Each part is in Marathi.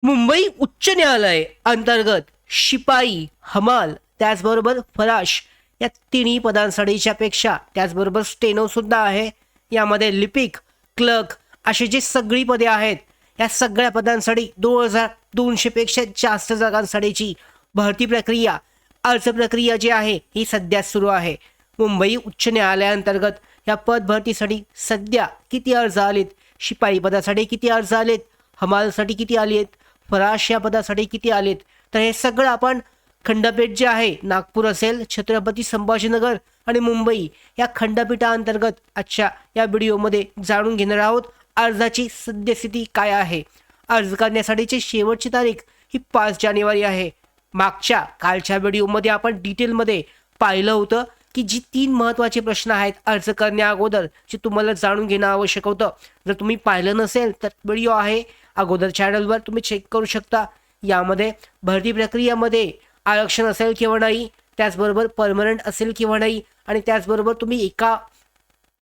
मुंबई उच्च न्यायालय अंतर्गत शिपाई, हमाल, त्याचबरोबर फराश या तिन्ही पदांसाठीच्या पेक्षा त्याचबरोबर स्टेनो सुद्धा आहे. यामध्ये लिपिक, क्लर्क अशी जी सगळी पदे आहेत, या सगळ्या पदांसाठी 2200 पेक्षा जास्त जागांसाठीची भरती प्रक्रिया, अर्ज प्रक्रिया जी आहे ही सध्या सुरू आहे. मुंबई उच्च न्यायालयाअंतर्गत या पद भरतीसाठी सध्या किती अर्ज आलेत, शिपाई पदासाठी किती अर्ज आलेत, हमालसाठी किती आली आहेत, फराश या पदासाठी किती आलेत, तर हे सगळं आपण खंडपीठ जे आहे नागपूर असेल, छत्रपती संभाजीनगर आणि मुंबई या खंडपीठाअंतर्गत आजच्या या व्हिडिओमध्ये जाणून घेणार आहोत. अर्जाची सद्यस्थिती काय आहे. अर्ज करण्यासाठीची शेवटची तारीख ही 5 जानेवारी आहे. कालच्या व्हिडिओमध्ये आपण डिटेलमध्ये पाहिलं होतं की जी 3 महत्त्वाचे प्रश्न आहेत अर्ज करण्या अगोदर जे तुम्हाला जाणून घेणं आवश्यक होतं. जर तुम्ही पाहिलं नसेल तर व्हिडिओ आहे अगोदर चॅनलवर, तुम्ही चेक करू शकता. यामध्ये भरती प्रक्रियेमध्ये आरक्षण असेल किंवा नाही, त्याचबरोबर परमनंट असेल किंवा नाही, आणि त्याचबरोबर तुम्ही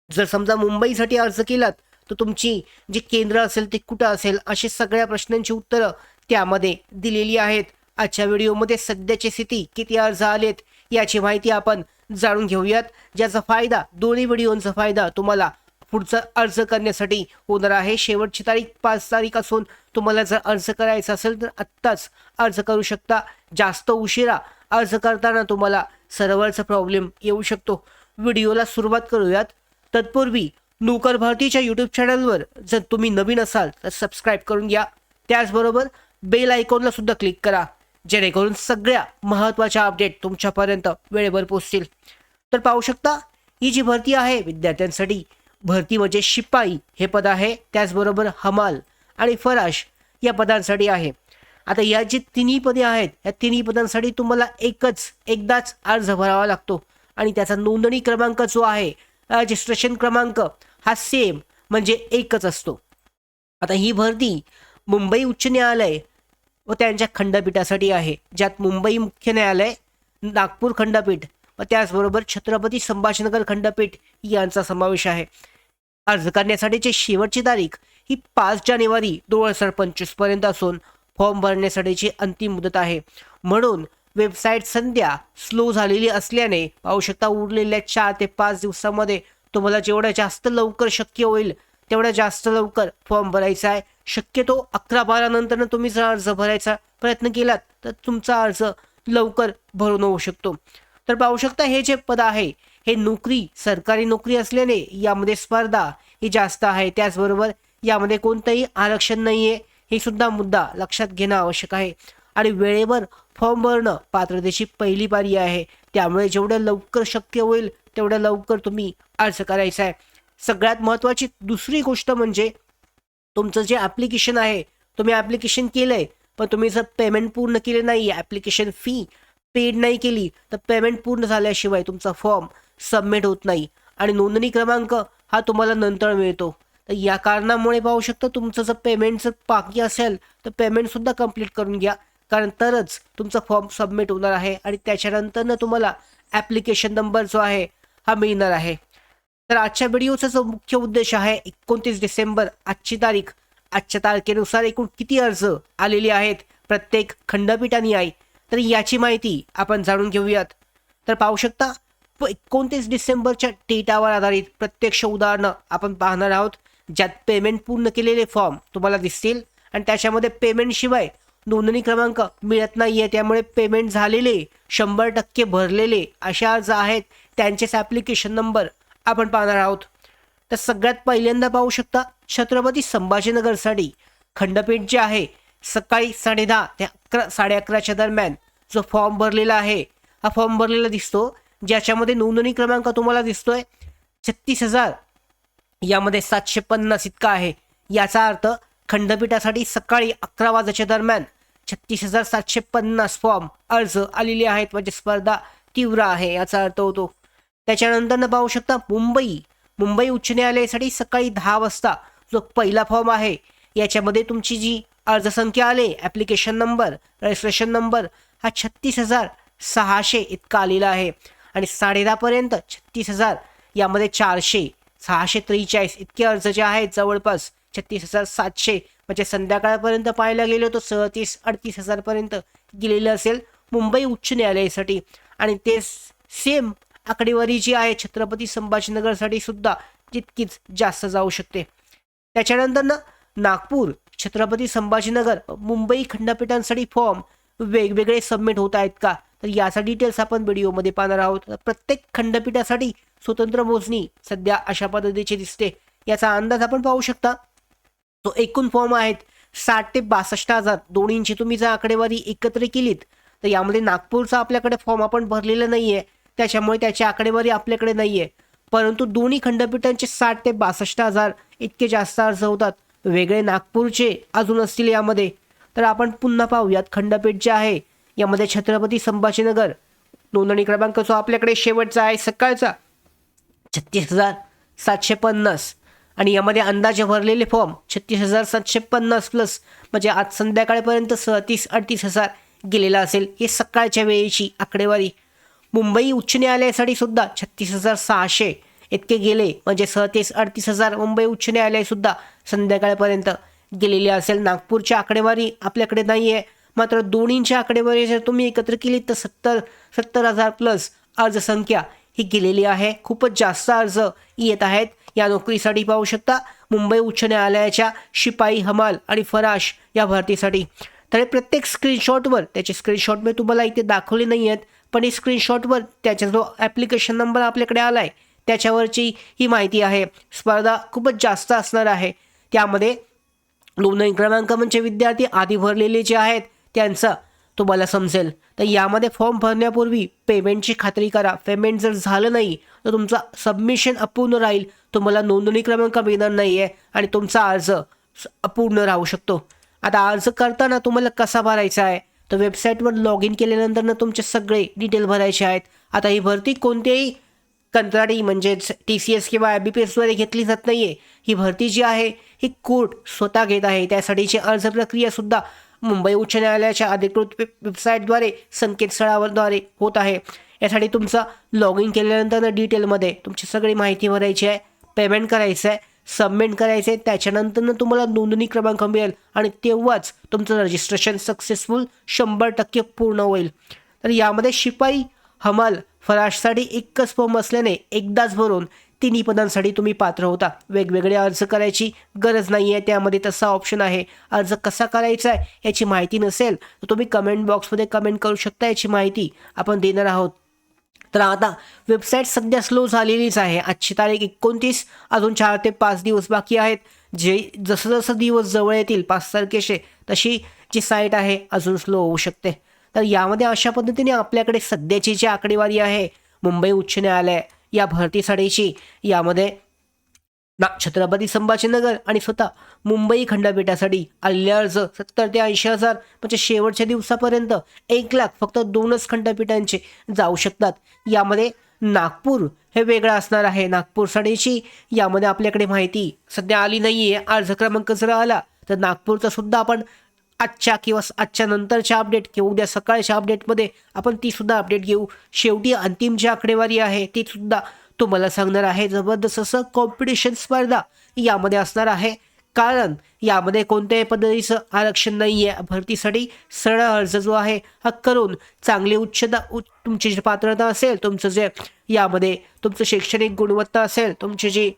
जर समजा मुंबईसाठी अर्ज केलात तर तुमची जी केंद्र असेल ते कुठं असेल, अशी सगळ्या प्रश्नांची उत्तरं त्यामध्ये दिलेली आहेत. आजच्या व्हिडिओमध्ये सध्याची स्थिती, किती अर्ज आलेत याची माहिती आपण जाणून घेऊयात, ज्याचा फायदा, दोन्ही व्हिडिओंचा फायदा तुम्हाला पुढचा अर्ज करण्यासाठी होणार आहे. शेवटची तारीख 5 तारीख असून तुम्हाला जर अर्ज करायचा असेल तर आत्ताच अर्ज करू शकता. जास्त उशिरा अर्ज करताना तुम्हाला सर्व्हरचा प्रॉब्लेम येऊ शकतो. व्हिडिओला सुरुवात करूयात. तत्पूर्वी नोकर भारतीच्या यूट्यूब चॅनलवर जर तुम्ही नवीन असाल तर सबस्क्राईब करून घ्या. त्याचबरोबर बेल आयकॉनला सुद्धा क्लिक करा, जेणेकरून सगळ्या महत्त्वाच्या अपडेट तुमच्यापर्यंत वेळेवर पोहोचतील. तर पाहू शकता ही जी भरती आहे विद्यार्थ्यांसाठी, भरती म्हणजे शिपाई हे पद आहे, त्याचबरोबर हमाल आणि फराश या पदांसाठी आहे. आता या जी तिन्ही पदे आहेत या तिन्ही पदांसाठी तुम्हाला एकदाच अर्ज भरावा लागतो आणि त्याचा नोंदणी क्रमांक जो आहे, रजिस्ट्रेशन क्रमांक हा सेम म्हणजे एकच असतो. आता ही भरती मुंबई उच्च न्यायालय व त्यांच्या खंडपीठासाठी आहे, ज्यात मुंबई मुख्य न्यायालय, नागपूर खंडपीठ व त्याचबरोबर छत्रपती संभाजीनगर खंडपीठ यांचा समावेश आहे. अर्ज करण्यासाठीची शेवटची तारीख ही 5 जानेवारी 2025 पर्यंत असून फॉर्म भरण्यासाठीची अंतिम मुदत आहे. म्हणून वेबसाईट सध्या स्लो झालेली असल्याने पाहू शकता उरलेल्या 4 ते 5 दिवसामध्ये तुम्हाला जेवढं जास्त लवकर शक्य होईल तेवढ्या जास्त लवकर फॉर्म भरायचा आहे. शक्यतो 11-12 नंतर तुम्ही जर अर्ज भरायचा प्रयत्न केलात तर तुमचा अर्ज लवकर भरून होऊ शकतो. तर पाहू शकता हे जे पद आहे हे नोकरी, सरकारी नोकरी असल्याने यामध्ये स्पर्धा ही जास्त आहे. त्याचबरोबर यामध्ये कोणतंही आरक्षण नाही आहे, हे सुद्धा मुद्दा लक्षात घेणं आवश्यक आहे. आणि वेळेवर फॉर्म भरणं पात्रतेची पहिली पायरी आहे. त्यामुळे जेवढं लवकर शक्य होईल तेवढं लवकर तुम्ही अर्ज करायचा आहे. सगळ्यात महत्त्वाची दुसरी गोष्ट म्हणजे तुमचं जे ॲप्लिकेशन आहे, तुम्ही ॲप्लिकेशन केलं आहे पण तुम्ही जर पेमेंट पूर्ण केले नाही, ॲप्लिकेशन फी पेड नाही केली तर पेमेंट पूर्ण झाल्याशिवाय तुमचा फॉर्म सबमिट होत नाही आणि नोंदणी क्रमांक हा तुम्हाला नंतर मिळतो. तर या कारणामुळे पाहू शकता तुमचं जर पेमेंट जर बाकी असेल तर पेमेंटसुद्धा कंप्लीट करून घ्या, कारण तरच तुमचा फॉर्म सबमिट होणार आहे आणि त्याच्यानंतरनं तुम्हाला ॲप्लिकेशन नंबर जो आहे हा मिळणार आहे. तर आजच्या व्हिडिओचा जो मुख्य उद्देश आहे 29 डिसेंबर आजची तारीख, आजच्या तारखेनुसार एकूण किती अर्ज आलेले आहेत प्रत्येक खंडपीठाने आहे, तर याची माहिती आपण जाणून घेऊयात. तर पाहू शकता 29 डिसेंबरच्या डेटावर आधारित प्रत्यक्ष उदाहरणं आपण पाहणार आहोत, ज्यात पेमेंट पूर्ण केलेले फॉर्म तुम्हाला दिसतील आणि त्याच्यामध्ये पेमेंटशिवाय नोंदणी क्रमांक मिळत नाही आहे. त्यामुळे पेमेंट झालेले 100% भरलेले अशा अर्ज आहेत त्यांचेच ॲप्लिकेशन नंबर आपण पाहणार आहोत. तर सगळ्यात पहिल्यांदा पाहू शकता छत्रपती संभाजीनगरसाठी खंडपीठ जे आहे सकाळी 10:30 ते 11:30च्या दरम्यान जो फॉर्म भरलेला आहे हा फॉर्म भरलेला दिसतो, ज्याच्यामध्ये नोंदणी क्रमांक तुम्हाला दिसतोय 36,000 यामध्ये 750 इतका आहे. याचा अर्थ खंडपीठासाठी सकाळी 11 वाजेच्या दरम्यान 36,750 फॉर्म अर्ज आलेले आहेत, म्हणजे स्पर्धा तीव्र आहे याचा अर्थ होतो. त्याच्यानंतर पाहू शकता मुंबई उच्च न्यायालयासाठी सकाळी 10 वाजता जो पहिला फॉर्म आहे याच्यामध्ये तुमची जी अर्जसंख्या आले, ॲप्लिकेशन नंबर, रजिस्ट्रेशन नंबर हा 36,600 इतका आलेला आहे आणि 10:30 पर्यंत 36,000 यामध्ये 643 इतके अर्ज जे आहेत जवळपास 36,700 म्हणजे संध्याकाळपर्यंत पाहायला गेलो तर 37-38 पर्यंत गेलेलं असेल मुंबई उच्च न्यायालयासाठी. आणि ते सेम आकडेवारी जी आहे छत्रपती संभाजीनगरसाठी सुद्धा तितकीच जास्त जाऊ शकते. त्याच्यानंतर ना नागपूर, छत्रपती संभाजीनगर, मुंबई खंडपीठांसाठी फॉर्म वेगवेगळे सबमिट होत आहेत का, तर याचा डिटेल्स आपण व्हिडिओमध्ये पाहणार आहोत. प्रत्येक खंडपीठासाठी स्वतंत्र मोजणी सध्या अशा पद्धतीची दिसते. याचा अंदाज आपण पाहू शकता. तो एकूण फॉर्म आहेत 60 ते 62,000. दोन्हींची तुम्ही जर आकडेवारी एकत्र केलीत तर यामध्ये नागपूरचा आपल्याकडे फॉर्म आपण भरलेला नाहीये, त्याच्यामुळे त्याची आकडेवारी आपल्याकडे नाहीये. परंतु दोन्ही खंडपीठांचे 60 ते 62,000 इतके जास्त अर्ज होतात. वेगळे नागपूरचे अजून असतील यामध्ये. तर आपण पुन्हा पाहूयात खंडपीठ जे आहे यामध्ये छत्रपती संभाजीनगर नोंदणी क्रमांक जो आपल्याकडे शेवटचा आहे सकाळचा 36,750 आणि यामध्ये अंदाजे भरलेले फॉर्म 36,750 प्लस म्हणजे आज संध्याकाळपर्यंत 37-38 गेलेला असेल. हे सकाळच्या वेळेची आकडेवारी. मुंबई उच्च न्यायालयासाठी सुद्धा 36,600 इतके गेले म्हणजे 37-38 मुंबई उच्च न्यायालय सुद्धा संध्याकाळपर्यंत गेलेले असेल. नागपूरची आकडेवारी आपल्याकडे नाही आहे, मात्र दोन्हींच्या आकडेवारी जर तुम्ही एकत्र केली तर 70,000 प्लस अर्जसंख्या ही गेलेली आहे. खूपच जास्त अर्ज येत आहेत या नोकरीसाठी. पाहू शकता मुंबई उच्च न्यायालयाच्या शिपाई, हमाल आणि फराश या भरतीसाठी. तर प्रत्येक स्क्रीनशॉटवर त्याचे स्क्रीनशॉट मी तुम्हाला इथे दाखवले नाही आहेत, पण हे स्क्रीनशॉटवर त्याचा जो ॲप्लिकेशन नंबर आपल्याकडे आला आहे त्याच्यावरची ही माहिती आहे. स्पर्धा खूपच जास्त असणार आहे. त्यामध्ये नोंदणी क्रमांक म्हणजे विद्यार्थी आधी भरलेले जे आहेत त्यांचं तुम्हाला समजेल. तर यामध्ये फॉर्म भरण्यापूर्वी पेमेंटची खात्री करा. पेमेंट जर झालं नाही तर तुमचा सबमिशन अपूर्ण राहील, तुम्हाला नोंदणी क्रमांक मिळणार नाही आहे आणि तुमचा अर्ज अपूर्ण राहू शकतो. आता अर्ज करताना तुम्हाला कसा भरायचा आहे तर वेबसाईटवर लॉग इन केल्यानंतर तुमचे सगळे डिटेल भरायचे आहेत. आता ही भरती कोणत्याही कंत्राटी म्हणजेच TCS किंवा IBPSद्वारे घेतली जात नाही आहे. ही भरती जी आहे ही कोर्ट स्वतः घेत आहे. त्यासाठीची अर्ज प्रक्रियासुद्धा मुंबई उच्च न्यायालयाच्या अधिकृत वेबसाईटद्वारे संकेतस्थळाद्वारे होत आहे. यासाठी तुमचं लॉग इन केल्यानंतर डिटेलमध्ये तुमची सगळी माहिती भरायची आहे, पेमेंट करायचं आहे, सबमिट करायचं आहे. त्याच्यानंतर तुम्हाला नोंदणी क्रमांक मिळेल आणि तेव्हाच तुमचं रजिस्ट्रेशन सक्सेसफुल 100% पूर्ण होईल. तर यामध्ये शिपाई, हमाल, फराशसाठी एकच फॉर्म असल्याने एकदाच भरून तिन्ही पदांसाठी तुम्ही पात्र होता. वेगवेगळे अर्ज करायची गरज नाही आहे. त्यामध्ये तसा ऑप्शन आहे. अर्ज कसा करायचा आहे याची माहिती नसेल तर तुम्ही कमेंट बॉक्समध्ये कमेंट करू शकता, याची माहिती आपण देणार आहोत. तर आता वेबसाईट सध्या स्लो झालेलीच आहे. आजची तारीख 29, अजून 4 ते 5 दिवस बाकी आहेत. जसं जसं दिवस जवळ येतील 5 तारखेचे तशी जी साईट आहे अजून स्लो होऊ शकते. तर यामध्ये अशा पद्धतीने आपल्याकडे सध्याची जी आकडेवारी आहे मुंबई उच्च न्यायालय या भरतीसाठीची, यामध्ये छत्रपती संभाजीनगर आणि स्वतः मुंबई खंडपीठासाठी आलेले अर्ज 70 ते 80,000 म्हणजे शेवटच्या दिवसापर्यंत 1,00,000 फक्त 2च खंडपीठांचे जाऊ शकतात. यामध्ये नागपूर हे वेगळं असणार आहे. नागपूरसाठीची यामध्ये आपल्याकडे माहिती सध्या आली नाही आहे. अर्ज क्रमांक जर आला तर नागपूरचा सुद्धा आपण आजच्या नंतरच्या अपडेट किंवा उद्या सकाळच्या अपडेटमध्ये आपण ती सुद्धा अपडेट घेऊ. शेवटी अंतिम जी आकडेवारी आहे ती सुद्धा तुम्हाला सांगणार आहे. जबरदस्त असं कॉम्पिटिशन स्पर्धा यामध्ये असणार आहे, कारण यामध्ये कोणत्याही पद्धतीचं आरक्षण नाही आहे. भरतीसाठी सरळ अर्ज जो आहे हा करून चांगली तुमची जी पात्रता असेल, तुमचं जे यामध्ये तुमचं शैक्षणिक गुणवत्ता असेल, तुमची जी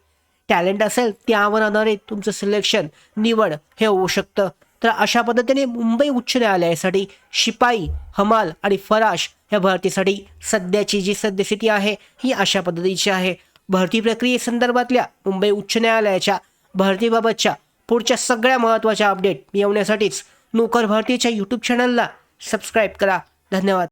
टॅलेंट असेल त्यावर आधारित तुमचं सिलेक्शन निवड हे होऊ शकतं. तर अशा पद्धतीने मुंबई उच्च न्यायालयासाठी शिपाई, हमाल आणि फराश या भरतीसाठी सध्याची जी सद्यस्थिती आहे ही अशा पद्धतीची आहे. भरती प्रक्रियेसंदर्भातल्या मुंबई उच्च न्यायालयाच्या भरतीबाबतच्या पुढच्या सगळ्या महत्त्वाच्या अपडेट मिळवण्यासाठीच नोकर भरतीच्या यूट्यूब चॅनलला सबस्क्राईब करा. धन्यवाद.